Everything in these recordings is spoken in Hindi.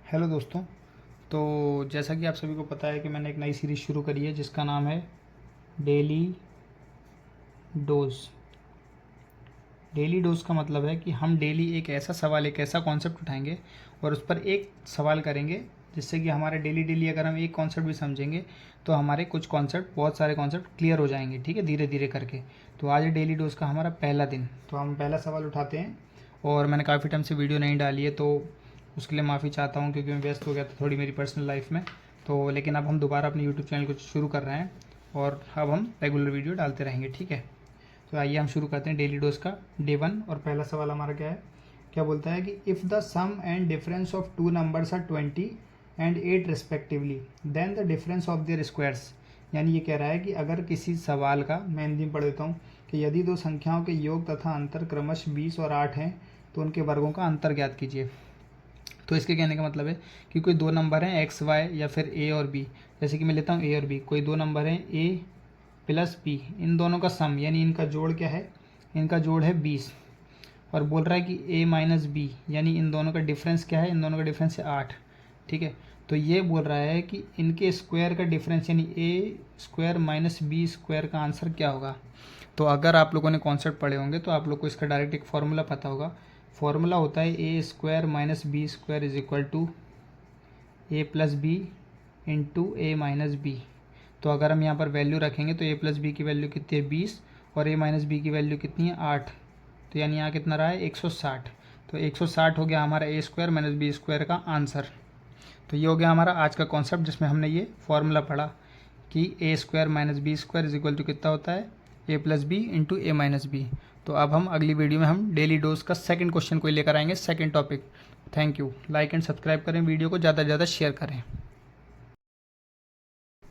हेलो दोस्तों। तो जैसा कि आप सभी को पता है कि मैंने एक नई सीरीज़ शुरू करी है जिसका नाम है डेली डोज। डेली डोज का मतलब है कि हम डेली एक ऐसा सवाल, एक ऐसा कॉन्सेप्ट उठाएंगे और उस पर एक सवाल करेंगे, जिससे कि हमारे डेली डेली अगर हम एक कॉन्सेप्ट भी समझेंगे तो हमारे कुछ कॉन्सेप्ट, बहुत सारे कॉन्सेप्ट क्लियर हो जाएंगे, ठीक है, धीरे धीरे करके। तो आज है डेली डोज का हमारा पहला दिन, तो हम पहला सवाल उठाते हैं। और मैंने काफ़ी टाइम से वीडियो नहीं डाली है, तो उसके लिए माफ़ी चाहता हूँ, क्योंकि मैं व्यस्त हो गया था थोड़ी मेरी पर्सनल लाइफ में। तो लेकिन अब हम दोबारा अपने यूट्यूब चैनल को शुरू कर रहे हैं और अब हम रेगुलर वीडियो डालते रहेंगे, ठीक है। तो आइए हम शुरू करते हैं डेली डोज का डे 1। और पहला सवाल हमारा क्या है, क्या बोलता है कि if the sum and difference of two numbers are 20 and 8 respectively, then the difference of their squares. यानी ये कह रहा है कि अगर किसी सवाल का, मैं हिंदी में पढ़ देता हूँ, कि यदि दो संख्याओं के योग तथा अंतर क्रमश 20 और 8 हैं तो उनके वर्गों का अंतर ज्ञात कीजिए। तो इसके कहने का मतलब है कि कोई दो नंबर हैं एक्स वाई या फिर ए और बी। जैसे कि मैं लेता हूँ ए और बी, कोई दो नंबर हैं ए प्लस बी, इन दोनों का सम यानी इनका जोड़ क्या है, इनका जोड़ है 20। और बोल रहा है कि ए माइनस बी यानी इन दोनों का डिफरेंस क्या है, इन दोनों का डिफरेंस है 8, ठीक है। तो ये बोल रहा है कि इनके स्क्वायर का डिफरेंस यानी ए स्क्वायर माइनस बी स्क्वायर का आंसर क्या होगा। तो अगर आप लोगों ने कॉन्सेप्ट पढ़े होंगे तो आप लोग को इसका डायरेक्ट एक फार्मूला पता होगा। फार्मूला होता है a square minus b square is equal to a plus b into a minus b. तो अगर हम यहाँ पर वैल्यू रखेंगे तो ए प्लस बी की वैल्यू कितनी है 20 और ए माइनस बी की वैल्यू कितनी है 8। तो यानी यहाँ कितना रहा है 160। तो 160 हो गया हमारा ए स्क्वायर माइनस बी स्क्वायर का आंसर। तो ये हो गया हमारा आज का कॉन्सेप्ट, जिसमें हमने ये फॉर्मूला पढ़ा कि a square minus b square is equal to कितना होता है a plus b into a minus b. तो अब हम अगली वीडियो में हम डेली डोज का सेकंड क्वेश्चन को लेकर आएंगे, second topic. Thank you. Like and subscribe करें, वीडियो को ज़्यादा से ज़्यादा शेयर करें।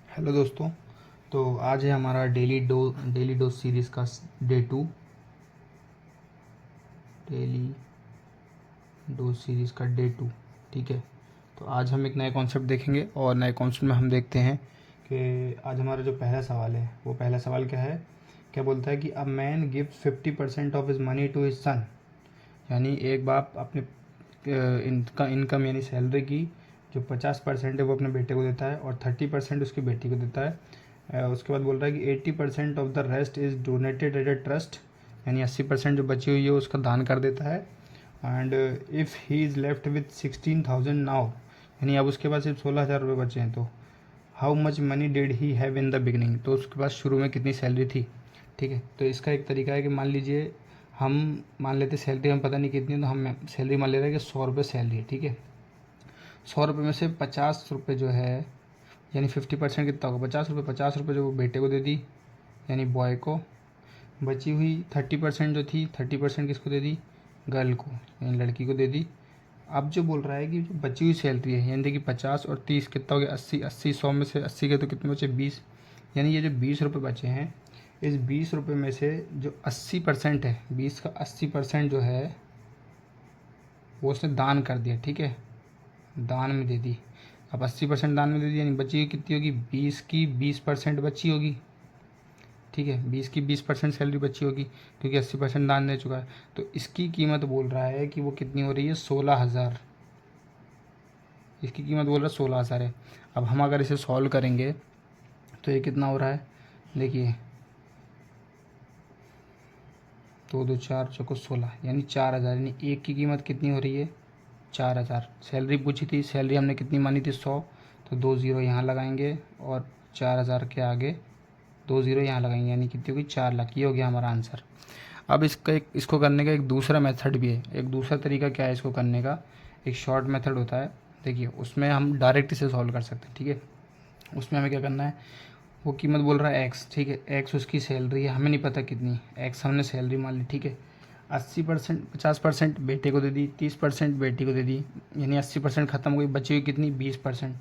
हेलो दोस्तों, तो आज है हमारा डेली डोज सीरीज़ का डे 2। डेली डोज सीरीज़ का डे 2, ठीक है। तो आज हम एक नए कॉन्सेप्ट देखेंगे और नए कॉन्सेप्ट में हम देखते हैं कि आज हमारा जो पहला सवाल है, वो पहला सवाल क्या है, क्या बोलता है कि a man gives 50% of his money to his son. यानी एक बाप अपने इनकम यानी सैलरी की जो 50% है वो अपने बेटे को देता है और 30% उसकी बेटी को देता है। उसके बाद बोल रहा है कि 80% of the rest is donated at a trust. यानी 80% जो बची हुई है उसका दान कर देता है। And if he is left with 16,000 now, यानी अब उसके पास सिर्फ 16,000 रुपये बचे हैं, तो how much money did he have in the beginning, तो उसके पास शुरू में कितनी सैलरी थी, ठीक है। तो इसका एक तरीका है कि मान लीजिए हम मान लेते सैलरी हम पता नहीं कितनी है, तो हम सैलरी मान ले रहे हैं कि 100 रुपये सैलरी है, ठीक है। 100 रुपये में से 50 रुपये जो है यानी 50% कितना होगा 50 रुपये। 50 रुपये जो वो बेटे को दे दी यानी बॉय को, बची हुई 30% जो थी 30% किसको दे दी, गर्ल को यानी लड़की को दे दी। अब जो बोल रहा है कि जो बची हुई सैलरी है यानी देखिए 50 और 30 कितना हो गया 80। 80 100 में से 80 के तो कितने बचे 20। यानी ये जो 20 रुपये बचे हैं, इस 20 रुपये में से जो 80% है, 20 का 80% जो है वो उसने दान कर दिया, ठीक है, दान में दे दी। अब 80% दान में दे दी यानी बची हुई कितनी होगी 20 की 20% बची होगी, ठीक है। 20 की 20% सैलरी बची होगी क्योंकि 80% दान दे चुका है। तो इसकी कीमत बोल रहा है कि वो कितनी हो रही है 16,000। इसकी कीमत बोल रहा है 16,000 है। अब हम अगर इसे सॉल्व करेंगे तो ये कितना हो रहा है, देखिए 2 2 4 चौको 16 यानी 4,000। यानी एक की कीमत कितनी हो रही है 4,000। सैलरी पूछी थी, सैलरी हमने कितनी मानी थी 100, तो 2 ज़ीरो यहाँ लगाएंगे और 4,000 के आगे 2 ज़ीरो यहाँ लगाएंगे यानी कितनी होगी 4 लाख। ये हो गया हमारा आंसर। अब इसको करने का एक दूसरा मेथड भी है। एक दूसरा तरीका क्या है इसको करने का, एक शॉर्ट मेथड होता है। देखिए उसमें हम डायरेक्ट इसे सॉल्व कर सकते हैं, ठीक है। उसमें हमें क्या करना है, वो कीमत बोल रहा है एक्स, ठीक है। एक्स उसकी सैलरी है, हमें नहीं पता कितनी, एक्स हमने सैलरी मान ली, ठीक है। 80% 50% बेटे को दे दी, 30% बेटी को दे दी, यानी 80% ख़त्म हो गई, बची हुई कितनी 20%।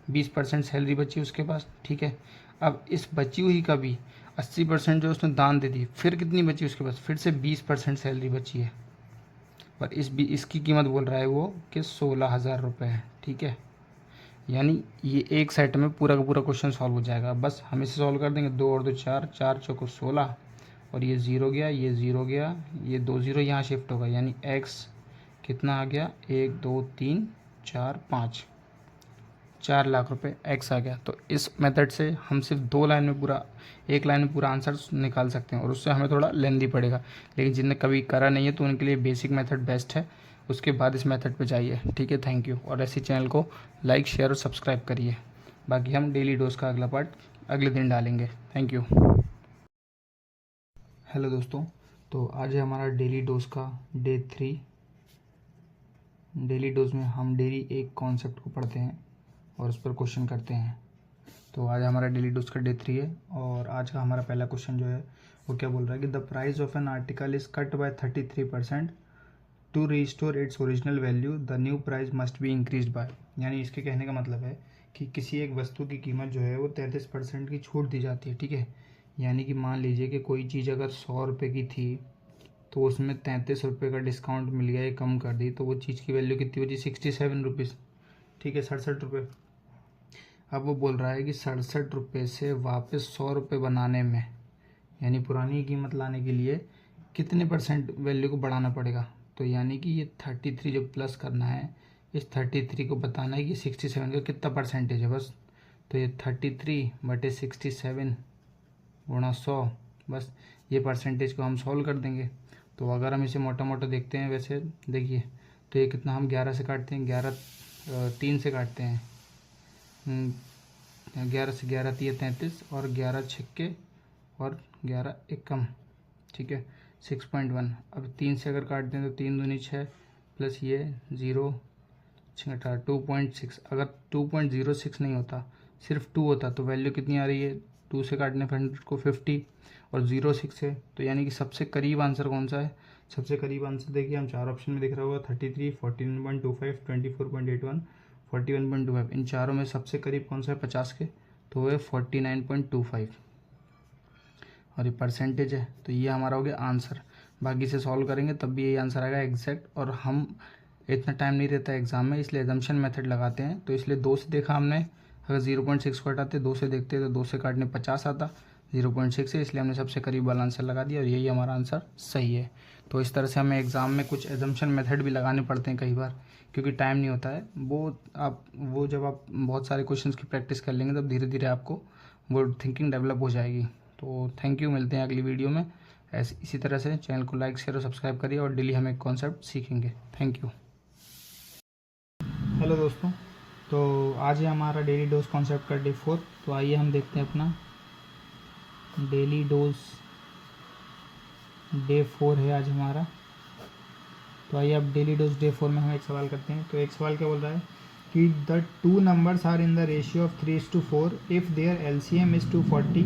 20% सैलरी बची उसके पास, ठीक है। अब इस बची हुई का भी 80% जो उसने दान दे दी, फिर कितनी बची उसके पास, फिर से 20% सैलरी बची है। और इसकी कीमत बोल रहा है वो कि 16,000 रुपये है, ठीक है। यानी ये एक सेट में पूरा का पूरा क्वेश्चन सॉल्व हो जाएगा। बस हम इसे सॉल्व कर देंगे, 2 और 2 4, 4 चौको 16 और ये ज़ीरो गया, ये ज़ीरो गया, ये 2 ज़ीरो यहाँ शिफ्ट होगा यानी एक्स कितना आ गया 1 2 3 4 5, 4 लाख रुपए एक्स आ गया। तो इस मेथड से हम सिर्फ 2 लाइन में पूरा, 1 लाइन में पूरा आंसर निकाल सकते हैं और उससे हमें थोड़ा लेंदी पड़ेगा। लेकिन जिनने कभी करा नहीं है तो उनके लिए बेसिक मेथड बेस्ट है, उसके बाद इस मेथड पे जाइए। ठीक है, थैंक यू। और ऐसी चैनल को लाइक शेयर और सब्सक्राइब करिए। बाकी हम डेली डोज का अगला पार्ट अगले दिन डालेंगे। Thank you. हेलो दोस्तों, तो आज है हमारा डेली डोज का डे 3। डेली डोज में हम डेली एक कॉन्सेप्ट को पढ़ते हैं और उस पर क्वेश्चन करते हैं। तो आज हमारा डेली डोज का डे 3 है और आज का हमारा पहला क्वेश्चन जो है वो क्या बोल रहा है कि the price of an article is cut by 33%। To restore its original value the new price must be increase by. यानी इसके कहने का मतलब है कि किसी एक वस्तु की कीमत जो है वो 33% की छूट दी जाती है। ठीक है, यानी कि मान लीजिए कि कोई चीज़ अगर 100 रुपये की थी तो उसमें 33 रुपये का डिस्काउंट मिल गया या कम कर दी, तो वो चीज़ की वैल्यू कितनी बची? 67 रुपीज़। ठीक है, 67 रुपये। अब वो बोल रहा है कि 67 रुपये से वापस 100 रुपये बनाने में, यानी पुरानी कीमत लाने के लिए कितने परसेंट वैल्यू को बढ़ाना पड़ेगा। तो यानी कि ये 33 जो प्लस करना है, इस 33 को बताना है कि 67 का कितना परसेंटेज है बस। तो ये 33/67 गुणा 100, बस ये परसेंटेज को हम सॉल्व कर देंगे। तो अगर हम इसे मोटा मोटा देखते हैं, वैसे देखिए तो ये कितना, हम 11 से काटते हैं, 3 से काटते हैं, 11 से 11 3 33 और 11 छक्के और 11 एकम। ठीक है, 6.1। अब 3 से अगर काटते हैं तो 3 दूनी 6 प्लस ये 0 छठा 2.6। अगर 2.06 नहीं होता, सिर्फ 2 होता तो वैल्यू कितनी आ रही है? 2 से काटने पर 100 को 50 और 0.6 है। तो यानी कि सबसे करीब आंसर कौन सा है? सबसे करीब आंसर देखिए, हम 4 ऑप्शन में दिख रहा होगा, 33, 14.25, 24.81, 41.25। इन चारों में सबसे करीब कौन सा है 50 के? तो वो है 49.25 और ये परसेंटेज है। तो ये हमारा हो गया आंसर। बाकी से सॉल्व करेंगे तब भी यही आंसर आएगा एग्जैक्ट। और हम इतना टाइम नहीं रहता है एग्जाम में, इसलिए एजम्पशन मेथड लगाते हैं। तो इसलिए 2 से देखा हमने, अगर 0.6 को हटाते 2 से देखते तो 2 से काटने 50 आता, 0.6 है, इसलिए हमने सबसे करीब वाला आंसर लगा दिया और यही हमारा आंसर सही है। तो इस तरह से हमें एग्ज़ाम में कुछ एजम्पशन मेथड भी लगाने पड़ते हैं कई बार, क्योंकि टाइम नहीं होता है। वो जब आप बहुत सारे क्वेश्चंस की प्रैक्टिस कर लेंगे तब धीरे धीरे आपको वो थिंकिंग डेवलप हो जाएगी। तो थैंक यू, मिलते हैं अगली वीडियो में। इसी तरह से चैनल को लाइक शेयर और सब्सक्राइब करिए और डेली हम एक कॉन्सेप्ट सीखेंगे। Thank you. हेलो दोस्तों, तो आज है हमारा डेली डोज कॉन्सेप्ट का डे 4। तो आइए हम देखते हैं अपना डेली डोज डे 4 है आज हमारा। तो आइए अब डेली डोज डे 4 में हम एक सवाल करते हैं। तो एक सवाल क्या बोल रहा है कि the 2 numbers are in the ratio of 3:4 if their LCM is 240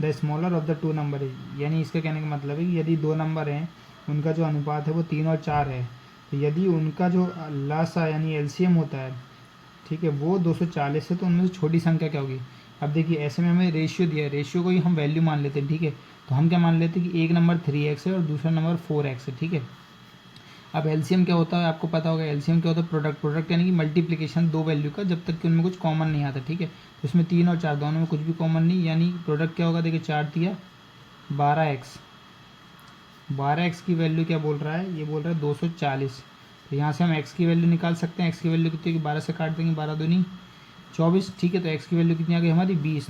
the smaller of the 2 number is. यानी इसका कहने का मतलब है कि यदि 2 नंबर हैं, उनका जो अनुपात है वो 3 और 4 है, तो यदि उनका जो लासा यानी LCM होता है, ठीक है, वो 240 है, तो उनमें से छोटी संख्या क्या होगी। अब देखिए ऐसे में हमें रेशियो दिया है, रेशियो को ही हम वैल्यू मान लेते हैं। ठीक है, तो हम क्या मान लेते हैं कि एक नंबर 3x है और दूसरा नंबर 4x है। ठीक है, अब एलसीएम क्या होता है आपको पता होगा। एलसीएम क्या होता है? प्रोडक्ट यानी कि मल्टीप्लिकेशन दो वैल्यू का, जब तक कि उनमें कुछ कॉमन नहीं आता। ठीक है, तो इसमें 3 और 4 दोनों में कुछ भी कॉमन नहीं, यानी प्रोडक्ट क्या होगा? देखिए 4 दिया 12x, 12x की वैल्यू क्या बोल रहा है? ये बोल रहा है 240। तो यहाँ से हम x की वैल्यू निकाल सकते हैं। x की वैल्यू कितनी होगी? 12 से काट देंगे, 12 दूनी 24। ठीक है, तो x की वैल्यू कितनी आ गई हमारी? 20।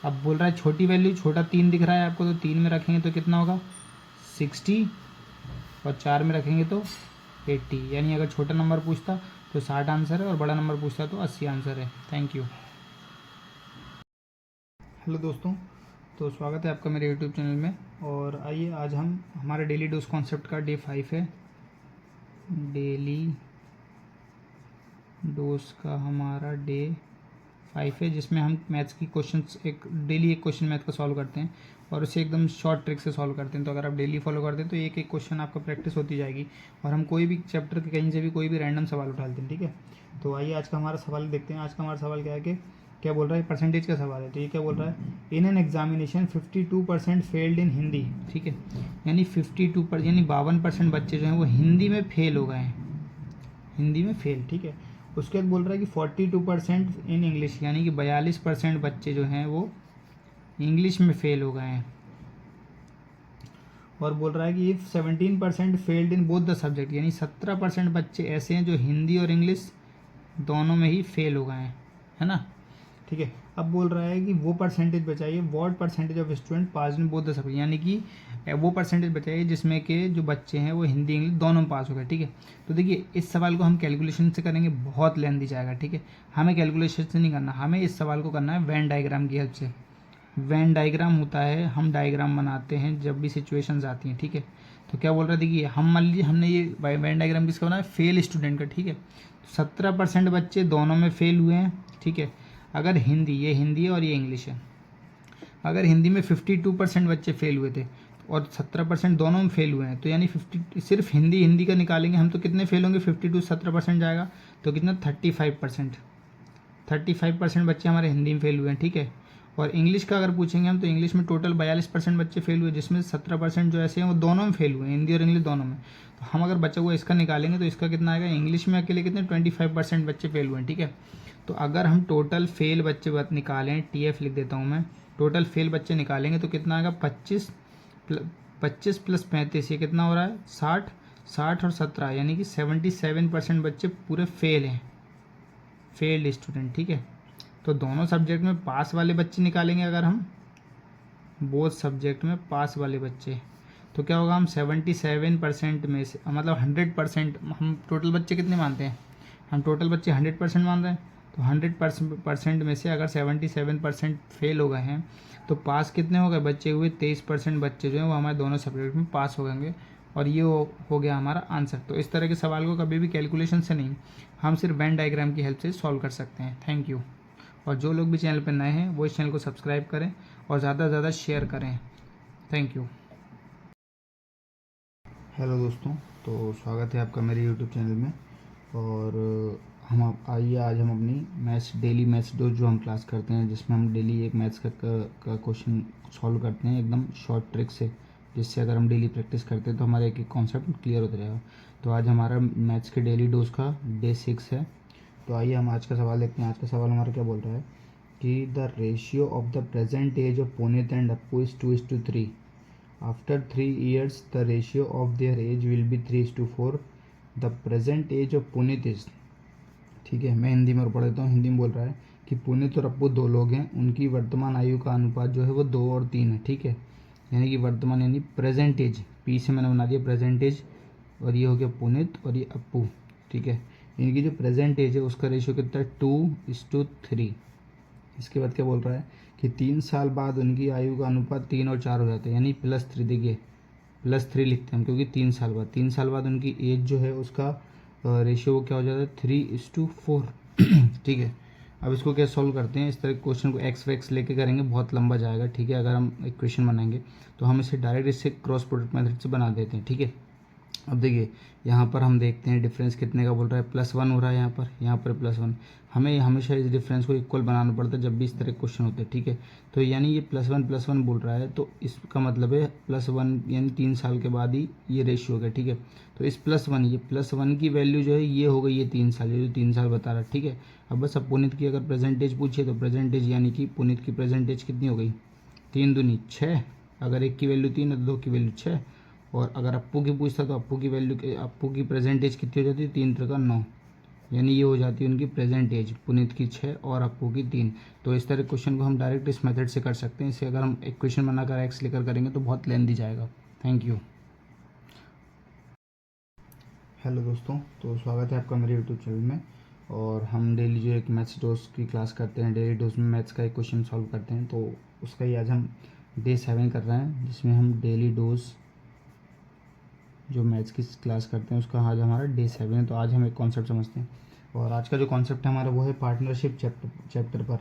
अब बोल रहा है छोटी वैल्यू, छोटा 3 दिख रहा है आपको, तो 3 में रखेंगे तो कितना होगा? 60 और 4 में रखेंगे तो 80। यानी अगर छोटा नंबर पूछता तो 60 आंसर है और बड़ा नंबर पूछता तो 80 आंसर है। Thank you. हेलो दोस्तों, तो स्वागत है आपका मेरे यूट्यूब चैनल में। और आइए आज हम हमारे डेली डोज कॉन्सेप्ट का डे 5 है। डेली डोज का हमारा डे 5 है, जिसमें हम मैथ्स की क्वेश्चंस डेली एक क्वेश्चन मैथ का सॉल्व करते हैं और उसे एकदम शॉर्ट ट्रिक से सॉल्व करते हैं। तो अगर आप डेली फॉलो करते हैं तो एक एक क्वेश्चन आपका प्रैक्टिस होती जाएगी और हम कोई भी चैप्टर के कहीं से भी कोई भी रैंडम सवाल उठा लेते हैं। ठीक है, तो आइए आज का हमारा सवाल देखते हैं। आज का हमारा सवाल क्या है कि क्या बोल रहा है? परसेंटेज का सवाल है। तो ये क्या बोल रहा है? In an examination 52% failed in Hindi. ठीक है, यानी 52% यानी 52% बच्चे जो हैं वो हिंदी में फेल हो गए हैं, हिंदी में फेल। ठीक है, उसके बाद बोल रहा है कि 42% इन इंग्लिश, यानी कि 42% बच्चे जो हैं वो इंग्लिश में फेल हो गए हैं। और बोल रहा है कि if 17% failed in both the subject, यानी 17% बच्चे ऐसे हैं जो हिंदी और इंग्लिश दोनों में ही फेल हो गए हैं, है ना, ठीक है। अब बोल रहा है कि वो परसेंटेज बताइए what percentage of student pass in both the subject, यानी कि वो परसेंटेज बताइए जिसमें के जो बच्चे हैं वो हिंदी इंग्लिश दोनों में पास हो गए, ठीक है। तो देखिए इस सवाल को हम कैलकुलेशन से करेंगे, बहुत लेंथी जाएगा, ठीक है। हमें कैलकुलेशन से नहीं करना, हमें इस सवाल को करना है वेन डायग्राम की हेल्प से। वेन डायग्राम होता है, हम डायग्राम बनाते हैं जब भी सिचुएशंस आती हैं, ठीक है। तो क्या बोल रहे थे कि हम मान लीजिए हमने ये वेन डायग्राम किसका बनाया, फेल स्टूडेंट का, ठीक है। 17% बच्चे दोनों में फेल हुए हैं, ठीक है। अगर हिंदी, ये हिंदी है और ये इंग्लिश है, अगर हिंदी में 52% बच्चे फेल हुए थे और 17% दोनों में फेल हुए हैं, तो यानी 50, सिर्फ हिंदी हिंदी का निकालेंगे हम तो कितने फेल होंगे, 52 17% जाएगा तो कितना 35%। 35% बच्चे हमारे हिंदी में फेल हुए हैं, ठीक है। और इंग्लिश का अगर पूछेंगे हम तो इंग्लिश में टोटल 42% बच्चे फेल हुए, जिसमें 17% जो ऐसे हैं वो दोनों में फेल हुए हैं, हिंदी और इंग्लिश दोनों में। तो हम अगर बच्चा हुआ इसका निकालेंगे तो इसका कितना आएगा, इंग्लिश में अकेले कितने 25% बच्चे फेल हुए हैं, ठीक है। तो अगर हम टोटल फेल बच्चे निकालें, TF लिख देता हूँ मैं, टोटल फेल बच्चे निकालेंगे तो कितना आएगा 25 + 35, ये कितना हो रहा है 60, 60 और 17 यानी कि 77% बच्चे पूरे फेल हैं, फेल्ड स्टूडेंट, ठीक है। तो दोनों सब्जेक्ट में पास वाले बच्चे निकालेंगे अगर हम, बोथ सब्जेक्ट में पास वाले बच्चे, तो क्या होगा, हम 77% में से मतलब 100%, हम टोटल बच्चे कितने मानते हैं, हम टोटल बच्चे 100% मान रहे हैं, तो 100% में से अगर 77% फेल हो गए हैं तो पास कितने हो गए, बच्चे हुए 23% बच्चे जो हैं वो हमारे दोनों सब्जेक्ट में पास हो गएंगे। और ये हो गया हमारा आंसर। तो इस तरह के सवाल को कभी भी कैलकुलेशन से नहीं, हम सिर्फ वेन डायग्राम की हेल्प से सॉल्व कर सकते हैं। Thank you. और जो लोग भी चैनल पर नए हैं वो इस चैनल को सब्सक्राइब करें और ज़्यादा से ज़्यादा शेयर करें। Thank you. हेलो दोस्तों, तो स्वागत है आपका मेरे यूट्यूब चैनल में। और हम आइए आज हम अपनी मैथ्स डेली मैथ्स डोज जो हम क्लास करते हैं, जिसमें हम डेली एक मैथ्स का क्वेश्चन सॉल्व करते हैं एकदम शॉर्ट ट्रिक से, जिससे अगर हम डेली प्रैक्टिस करते हैं तो हमारा एक एक कॉन्सेप्ट क्लियर होता रहेगा। तो आज हमारा मैथ्स के डेली डोज का डे 6 है। तो आइए हम आज का सवाल देखते हैं। आज का सवाल हमारा क्या बोल रहा है कि the ratio of the present age of Puneet and Appu is 2:3। After 3 years, the ratio of their age will be 3:4. The present age of Puneet is, ठीक है, मैं हिंदी में पढ़ देता हूँ। हिंदी में बोल रहा है कि पुनीत और अप्पू दो लोग हैं, उनकी वर्तमान आयु का अनुपात जो है वो 2 और 3 है, ठीक है। यानी कि वर्तमान यानी प्रेजेंट एज, पी से मैंने बना दिया प्रेजेंट एज, और ये हो गया पुनीत और ये अप्पू, ठीक है। इनकी जो प्रेजेंट एज है उसका रेशियो कितना है 2:3। इसके बाद क्या बोल रहा है कि 3 साल बाद उनकी आयु का अनुपात 3 और 4 हो जाता है, यानी +3। देखिए +3 लिखते हैं हम, क्योंकि 3 साल बाद उनकी एज जो है उसका रेशियो क्या हो जाता है 3:4। ठीक है। अब इसको क्या सॉल्व करते हैं, इस तरह क्वेश्चन को एक्स वैक्स लेके करेंगे, बहुत लंबा जाएगा, ठीक है। अगर हम इक्वेशन बनाएंगे तो हम इसे डायरेक्ट इससे क्रॉस प्रोडक्ट मेथड से बना देते हैं, ठीक है। अब देखिए यहाँ पर हम देखते हैं डिफरेंस कितने का बोल रहा है, +1 हो रहा है यहाँ पर +1। हमें हमेशा इस डिफरेंस को इक्वल बनाना पड़ता है जब भी इस तरह क्वेश्चन होते हैं, ठीक है। तो यानी ये +1 बोल रहा है, तो इसका मतलब है +1 यानी 3 साल के बाद ही ये रेशियो होगा, ठीक है। तो इस +1 की वैल्यू जो है ये हो गई ये 3 साल, ये जो 3 साल बता रहा है, ठीक है। अब बस अब पुनीत की अगर प्रेजेंटेज पूछिए तो प्रेजेंटेज यानी कि पुनीत की प्रेजेंटेज कितनी हो गई, 3 दूनी 6। अगर एक की वैल्यू 3 है तो 2 की वैल्यू 6। और अगर अप्पू की पूछता तो अप्पू की वैल्यू, अप्पू की प्रेजेंटेज कितनी हो जाती है, 3 3 9, यानी ये हो जाती है उनकी प्रेजेंट एज, पुनीत की 6 और अप्पू की 3। तो इस तरह क्वेश्चन को हम डायरेक्ट इस मेथड से कर सकते हैं। इसे अगर हम इक्वेशन बनाकर एक्स लेकर करेंगे तो बहुत लेंथी जाएगा। Thank you. हेलो दोस्तों, तो स्वागत है आपका मेरे यूट्यूब चैनल में। और हम डेली जो एक मैथ्स डोज की क्लास करते हैं, डेली डोज में मैथ्स का एक क्वेश्चन सॉल्व करते हैं, तो उसका ही आज हम डे 7 कर रहे हैं, जिसमें हम डेली डोज जो मैथ्स की क्लास करते हैं उसका आज हमारा डे 7 है। तो आज हम एक कॉन्सेप्ट समझते हैं, और आज का जो कॉन्सेप्ट है हमारा वो है पार्टनरशिप चैप्टर पर।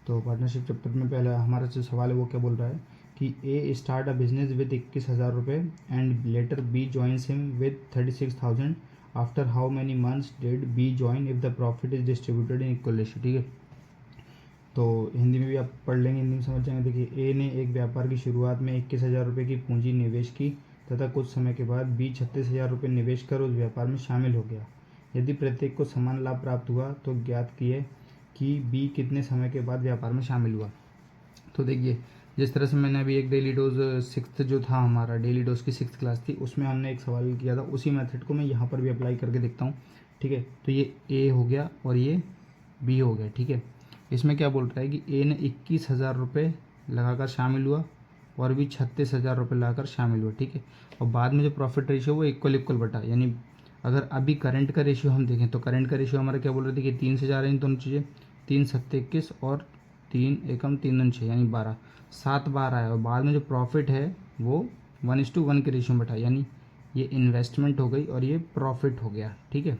तो पार्टनरशिप चैप्टर में पहला हमारा जो सवाल है वो क्या बोल रहा है कि A start a business with 21,000 रुपये and later B joins him with 36,000। After how many months did B join if the profit is distributed in equal ratio, ठीक है। तो हिंदी में भी आप पढ़ लेंगे, हिंदी में समझ जाएंगे। देखिए, ए ने एक व्यापार की शुरुआत में 21,000 रुपये की पूंजी निवेश की तथा कुछ समय के बाद बी 36,000 रुपये निवेश कर उस व्यापार में शामिल हो गया। यदि प्रत्येक को समान लाभ प्राप्त हुआ तो ज्ञात किए कि बी कितने समय के बाद व्यापार में शामिल हुआ। तो देखिए, जिस तरह से मैंने अभी एक डेली डोज 6th जो था हमारा डेली डोज की 6th क्लास थी, उसमें हमने एक सवाल किया था, उसी मेथड को मैं यहाँ पर भी अप्लाई करके देखता हूँ ठीक है। तो ये ए हो गया और ये बी हो गया, ठीक है। इसमें क्या बोल रहा है कि ए ने 21,000 रुपये लगाकर शामिल हुआ और भी 36,000 रुपये लगाकर शामिल हुआ, ठीक है। और बाद में जो प्रॉफिट रेशियो वो इक्वल इक्वल बटा, यानी अगर अभी करंट का रेशियो हम देखें तो करंट का रेशियो हमारा क्या बोल रहे थे कि 3 से जा रहे हैं दोनों चीज़ें, 3 सत्ते 21 और 3 एकम 3 दूनी 6 यानी 12, 7 बार आया। और बाद में जो प्रॉफिट है वो 1:1 के रेशियो में बैठा, यानी ये इन्वेस्टमेंट हो गई और ये प्रॉफिट हो गया, ठीक है।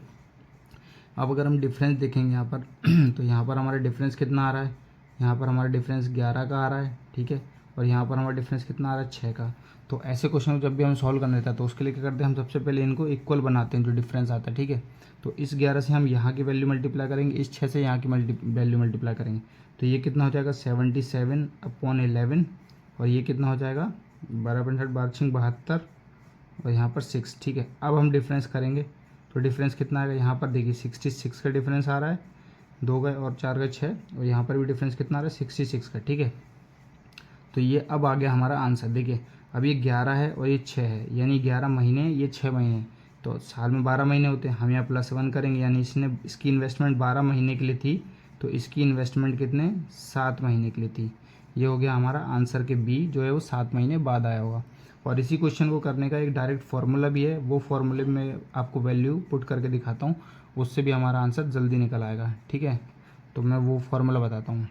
अब अगर हम डिफरेंस देखेंगे यहाँ पर तो यहाँ पर हमारा डिफरेंस कितना आ रहा है, यहाँ पर हमारा डिफरेंस 11 का आ रहा है, ठीक है। और यहाँ पर हमारा डिफरेंस कितना आ रहा है, 6 का। तो ऐसे क्वेश्चन जब भी हम सॉल्व करना रहता है तो उसके लिए क्या करते हैं, हम सबसे पहले इनको इक्वल बनाते हैं जो डिफरेंस आता है, ठीक है। तो इस 11 से हम यहाँ की वैल्यू मल्टीप्लाई करेंगे, इस 6 से यहाँ की वैल्यू मल्टीप्लाई करेंगे, तो ये कितना हो जाएगा 77/11। और ये कितना हो जाएगा 12.72 और यहाँ पर 6, ठीक है। अब हम डिफरेंस करेंगे तो डिफरेंस कितना आएगा, यहाँ पर देखिए 66 का डिफरेंस आ रहा है, 2 गए और 4 गए 6, और यहाँ पर भी डिफरेंस कितना आ रहा है 66 का, ठीक है। तो ये अब आ गया हमारा आंसर। देखिए अब ये 11 है और ये 6 है, यानी 11 महीने, ये 6 महीने, तो साल में 12 महीने होते हैं। हम यहाँ +1 करेंगे, यानी इसकी इन्वेस्टमेंट 12 महीने के लिए थी, तो इसकी इन्वेस्टमेंट कितने 7 महीने के लिए थी। ये हो गया हमारा आंसर के बी जो है वो 7 महीने बाद आया होगा। और इसी क्वेश्चन को करने का एक डायरेक्ट फार्मूला भी है, वो फार्मूले में आपको वैल्यू पुट करके दिखाता हूँ, उससे भी हमारा आंसर जल्दी निकल आएगा, ठीक है। तो मैं वो फार्मूला बताता हूँ।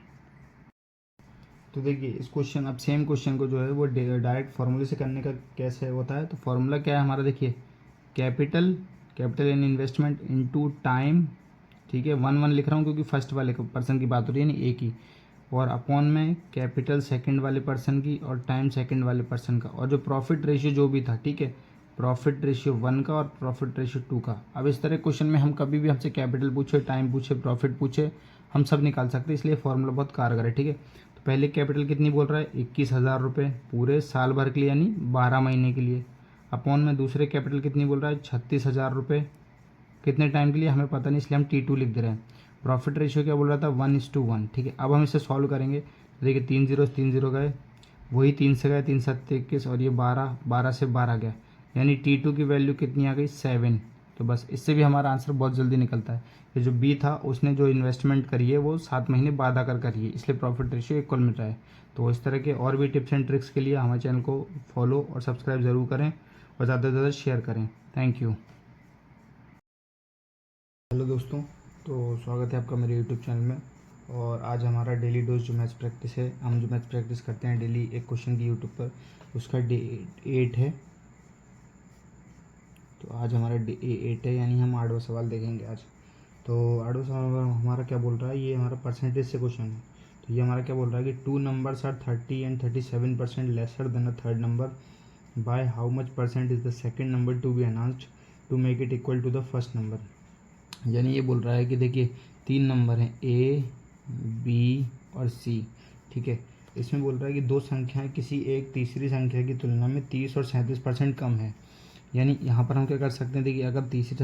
तो देखिए इस क्वेश्चन, अब सेम क्वेश्चन को जो है वो डायरेक्ट फार्मूले से करने का कैसे होता है। तो फार्मूला क्या है हमारा, देखिए capital in investment into time, ठीक है। 1 लिख रहा हूँ क्योंकि फर्स्ट वाले पर्सन की बात हो रही है, यानी ए की, और अपॉन में कैपिटल सेकंड वाले पर्सन की और टाइम सेकंड वाले पर्सन का, और जो प्रॉफिट रेशियो जो भी था, ठीक है, प्रॉफिट रेशियो 1 का और प्रॉफिट रेशियो 2 का। अब इस तरह क्वेश्चन में हम कभी भी हमसे कैपिटल पूछे, टाइम पूछे, प्रॉफिट पूछे, हम सब निकाल सकते हैं, इसलिए फॉर्मूला बहुत कारगर है, ठीक है। तो पहले कैपिटल कितनी बोल रहा है 21,000 रुपये पूरे साल भर के लिए, यानी 12 महीने के लिए। अपॉन में दूसरे कैपिटल कितनी बोल रहा है 36,000 रुपये, कितने टाइम के लिए हमें पता नहीं, इसलिए हम T2 लिख दे रहे हैं। प्रॉफिट रेशियो क्या बोल रहा था 1:1, ठीक है। अब हम इसे सॉल्व करेंगे, देखिए 3 0 गए, वही 3 से गए, 3 7 21, और ये 12 से 12 गया, यानी T2 की वैल्यू कितनी आ गई 7। तो बस इससे भी हमारा आंसर बहुत जल्दी निकलता है। ये जो बी था उसने जो इन्वेस्टमेंट करी है वो 7 महीने बाद आकर करी है, इसलिए प्रॉफिट रेशियो इक्वल मिल रहा है। तो इस तरह के और भी टिप्स एंड ट्रिक्स के लिए हमारे चैनल को फॉलो और सब्सक्राइब ज़रूर करें और ज़्यादा से ज़्यादा शेयर करें। Thank you. हेलो दोस्तों, तो स्वागत है आपका मेरे यूट्यूब चैनल में। और आज हमारा डेली डोज जो मैथ्स प्रैक्टिस है, हम जो मैथ्स प्रैक्टिस करते हैं डेली एक क्वेश्चन की यूट्यूब पर, उसका डे 8 है। तो आज हमारा डे 8 है, यानी हम 8वां सवाल देखेंगे आज। तो 8वां सवाल हमारा क्या बोल रहा है, ये हमारा परसेंटेज से क्वेश्चन है। तो ये हमारा क्या बोल रहा है कि 2 numbers are 30 and 37% lesser than a third number. By how much % is the second number to be enhanced to make it equal to the first number? यानी ये बोल रहा है कि देखिए 3 नंबर हैं A, B और C, ठीक है। इसमें बोल रहा है कि 2 संख्याएं किसी एक तीसरी संख्या की तुलना में 30 और 37% कम है। यानी यहाँ पर हम क्या कर सकते हैं, देखिए अगर तीसरी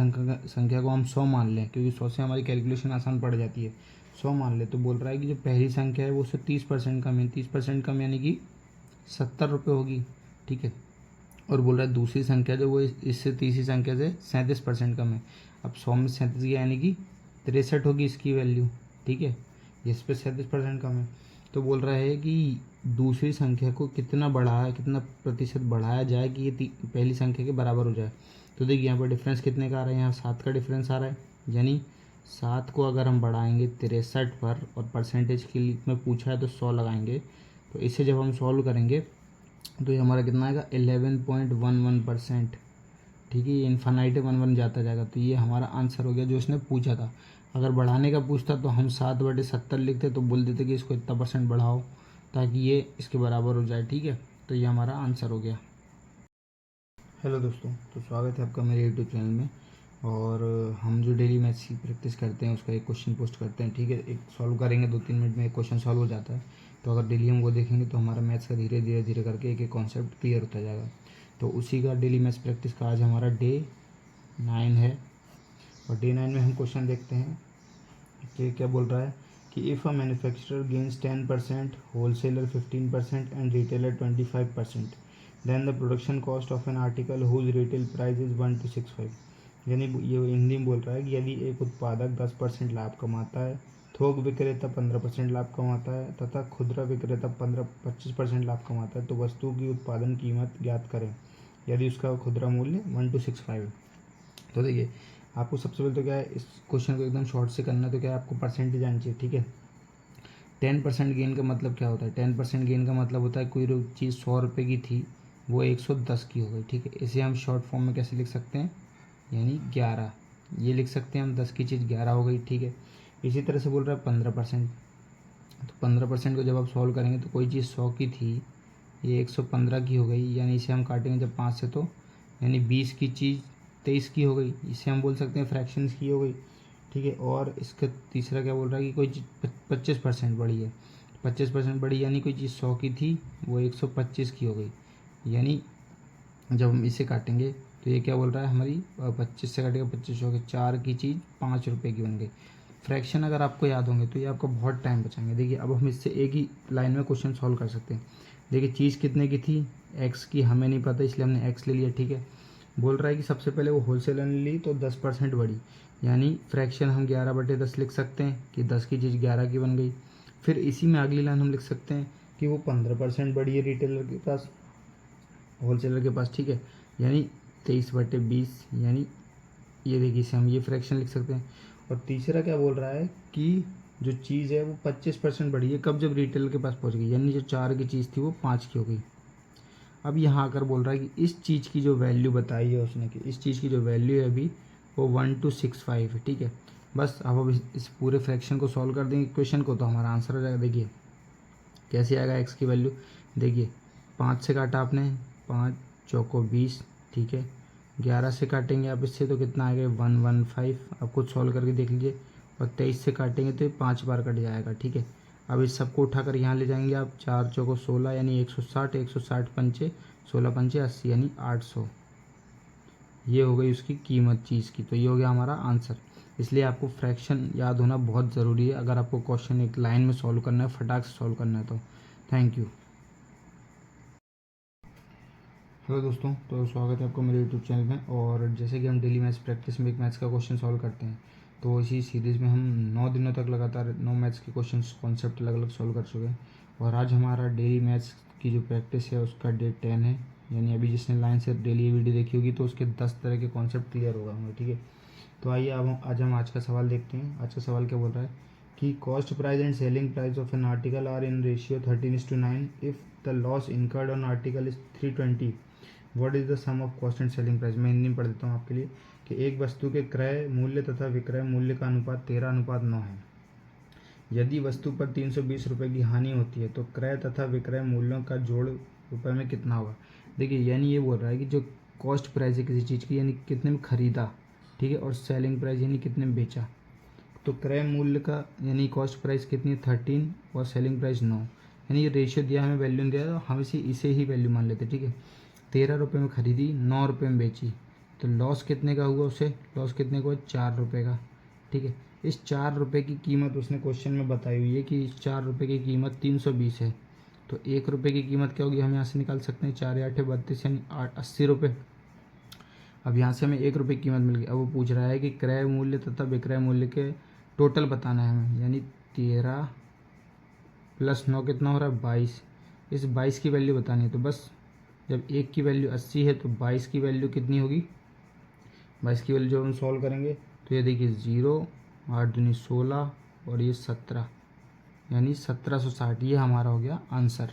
संख्या को हम 100 मान लें, क्योंकि 100 से हमारी कैलकुलेशन आसान पड़ जाती है, 100 मान ले, तो बोल रहा है कि जो पहली संख्या है वो उससे 30% कम है, 30% कम यानी कि 70 रुपये होगी, ठीक है। और बोल रहा है दूसरी संख्या जो वो इससे तीसरी संख्या से 37% कम है। अब 100 में 37 गया यानी कि 63 होगी इसकी वैल्यू, ठीक है। इस पर 37% कम है। तो बोल रहा है कि दूसरी संख्या को कितना प्रतिशत बढ़ाया जाए कि ये पहली संख्या के बराबर हो जाए। तो देखिए यहाँ पर डिफरेंस कितने का आ रहा है, यहाँ 7 का डिफरेंस आ रहा है, यानी 7 को अगर हम बढ़ाएंगे 63 पर, और परसेंटेज के लिए में पूछा है तो 100 लगाएंगे, तो इसे जब हम सॉल्व करेंगे तो ये हमारा कितना आएगा 11.11%, ठीक है। ये इन्फानाइट 1 जाता जाएगा, तो ये हमारा आंसर हो गया जो इसने पूछा था। अगर बढ़ाने का पूछता तो हम 7/70 लिखते, तो बोल देते कि इसको इतना % बढ़ाओ ताकि ये इसके बराबर हो जाए, ठीक है। तो ये हमारा आंसर हो गया। हेलो दोस्तों, तो स्वागत है आपका मेरे यूट्यूब चैनल में। और हम जो डेली मैथ्स की प्रैक्टिस करते हैं उसका एक क्वेश्चन पोस्ट करते हैं, ठीक है। एक सॉल्व करेंगे 2-3 मिनट में एक क्वेश्चन सॉल्व हो जाता है। तो अगर डेली हम वो देखेंगे तो हमारा मैथ्स का धीरे धीरे करके एक कॉन्सेप्ट क्लियर होता जाएगा। तो उसी का डेली मैथ्स प्रैक्टिस का आज हमारा डे 9 है। और डे 9 में हम क्वेश्चन देखते हैं कि क्या बोल रहा है कि if a manufacturer gains 10%, wholesaler 15% and retailer 25%, then the production cost of an article whose retail price is 1 to 65. यानी ये हिंदी में बोल रहा है कि यदि एक उत्पादक 10% लाभ कमाता है, थोक विक्रेता 15% लाभ कमाता है तथा खुदरा विक्रेता 25% लाभ कमाता है, तो वस्तु की उत्पादन कीमत ज्ञात करें यदि उसका खुदरा मूल्य 1265 है। तो देखिए, आपको सबसे पहले तो क्या है, इस क्वेश्चन को एकदम शॉर्ट से करना है, तो क्या है, आपको परसेंटेज आनी चाहिए, ठीक है। 10% गेन का मतलब क्या होता है? 10% गेन का मतलब होता है कोई चीज़ 100 रुपये की थी, वो 110 की हो गई, ठीक है। इसे हम शॉर्ट फॉर्म में कैसे लिख सकते हैं, यानी 11, ये लिख सकते हैं हम, 10 की चीज़ 11 हो गई, ठीक है। इसी तरह से बोल रहा है 15%, तो 15% को जब आप सॉल्व करेंगे तो कोई चीज़ 100 की थी, ये 115 की हो गई, यानी इसे हम काटेंगे जब 5 से, तो यानी 20 की चीज़ 23 की हो गई, इसे हम बोल सकते हैं फ्रैक्शंस की हो गई, ठीक है। और इसका तीसरा क्या बोल रहा है कि कोई चीज़ 25% बढ़ी है, 25% बढ़ी यानी कोई चीज़ 100 की थी, वो 125 की हो गई, यानी जब हम इसे काटेंगे तो ये क्या बोल रहा है, हमारी 25 से काटेगा 25 हो गए, 4 की चीज़ 5 रुपये की बन गई। फ्रैक्शन अगर आपको याद होंगे तो ये आपको बहुत टाइम बचाएंगे। देखिए, अब हम इससे एक ही लाइन में क्वेश्चन सॉल्व कर सकते हैं। देखिए, चीज़ कितने की थी, एक्स की, हमें नहीं पता इसलिए हमने एक्स ले लिया, ठीक है। बोल रहा है कि सबसे पहले वो होलसेलर ने ली तो 10% बढ़ी, यानी फ्रैक्शन हम 11/10 लिख सकते हैं कि 10 की चीज़ 11 की बन गई। फिर इसी में अगली लाइन हम लिख सकते हैं कि वो 15% बढ़ी है रिटेलर के पास, होलसेलर के पास, ठीक है, यानी 23/20, यानी ये देखिए, इसे हम ये फ्रैक्शन लिख सकते हैं। और तीसरा क्या बोल रहा है कि जो चीज़ है वो 25% बढ़ी है, कब, जब रिटेलर के पास पहुंच गई, यानी जो 4 की चीज़ थी वो 5 की हो गई। अब यहाँ आकर बोल रहा है कि इस चीज़ की जो वैल्यू बताई है उसने, कि इस चीज़ की जो वैल्यू है अभी वो 1265 है, ठीक है। बस अब इस पूरे फ्रैक्शन को सॉल्व कर देंगे इक्वेशन को, तो हमारा आंसर हो जाएगा। देखिए कैसे आएगा एक्स की वैल्यू, देखिए 5 से काटा आपने, 5 चौको 20, ठीक है। 11 से काटेंगे आप इससे तो कितना आएगा, 115, आप खुद सॉल्व करके देख लीजिए। और 23 से काटेंगे तो 5 बार कट जाएगा, ठीक है। अब इस सबको उठाकर यहाँ ले जाएंगे आप, 4 चौको 16 यानी 160, 160 पंचे 16 पंचे 80 यानी 800, ये हो गई उसकी कीमत चीज़ की। तो ये हो गया हमारा आंसर। इसलिए आपको फ्रैक्शन याद होना बहुत ज़रूरी है अगर आपको क्वेश्चन एक लाइन में सॉल्व करना है, फटाक से सॉल्व करना है तो। Thank you. हेलो दोस्तों, तो स्वागत है आपका मेरे यूट्यूब चैनल में। और जैसे कि हम डेली मैथ्स प्रैक्टिस में एक मैथ्स का क्वेश्चन सॉल्व करते हैं, तो इसी सीरीज़ में हम 9 दिनों तक लगातार 9 मैथ्स के क्वेश्चन कॉन्सेप्ट अलग अलग सॉल्व कर चुके हैं। और आज हमारा डेली मैथ्स की जो प्रैक्टिस है उसका डे 10 है, यानी अभी जिसने लाइन से डेली वीडियो देखी होगी तो उसके 10 तरह के कॉन्सेप्ट क्लियर होगा हमें, ठीक है। तो आइए अब आज हम आज का सवाल देखते हैं। आज का सवाल क्या बोल रहा है कि cost price and selling price of an article are in ratio 13:9 if the loss incurred on article is 320, what is the sum of cost and selling price. मैं हिंदी में पढ़ देता हूँ आपके लिए कि एक वस्तु के क्रय मूल्य तथा विक्रय मूल्य का अनुपात 13:9 है। यदि वस्तु पर 320 रुपये की हानि होती है तो क्रय तथा विक्रय मूल्यों का जोड़ रुपये में कितना होगा। देखिए, यानी ये बोल रहा है कि जो कॉस्ट प्राइस है किसी चीज़ की, यानी कितने में खरीदा, ठीक है, और सेलिंग प्राइस यानी कितने में बेचा। तो क्रय मूल्य का यानी कॉस्ट प्राइस कितनी है 13 और सेलिंग प्राइस 9, यानी ये रेशियो दिया, हमें वैल्यू नहीं दिया तो हम इसे ही वैल्यू मान लेते, ठीक है। 13 रुपये में खरीदी, 9 रुपये में बेची, तो लॉस कितने का हुआ, उसे लॉस कितने का हुआ, 4 रुपये का, ठीक है। इस 4 रुपये की कीमत उसने क्वेश्चन में बताई हुई है कि इस 4 रुपये की कीमत 320 है, तो 1 रुपये की कीमत क्या होगी, हम यहाँ से निकाल सकते हैं, 4 8 32 यानी 80 रुपये। अब यहाँ से हमें 1 रुपये की कीमत मिल गई। अब वो पूछ रहा है कि क्रय मूल्य तथा विक्रय मूल्य के टोटल बताना है हमें, यानी 13 + 9 कितना हो रहा है, 22। इस 22 की वैल्यू बतानी है, तो बस जब 1 की वैल्यू 80 है तो 22 की वैल्यू कितनी होगी, 22 की वैल्यू जब हम सॉल्व करेंगे तो ये देखिए 0 8 दूनी 16 और ये 17 यानी 1760, ये हमारा हो गया आंसर।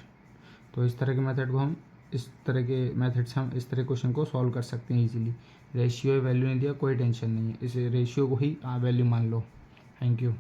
तो इस तरह के मेथड को हम इस तरह के मेथड से हम इस तरह क्वेश्चन को सॉल्व कर सकते हैं इजीली। रेशियो वैल्यू नहीं दिया, कोई टेंशन नहीं है, इस रेशियो को ही वैल्यू मान लो। Thank you.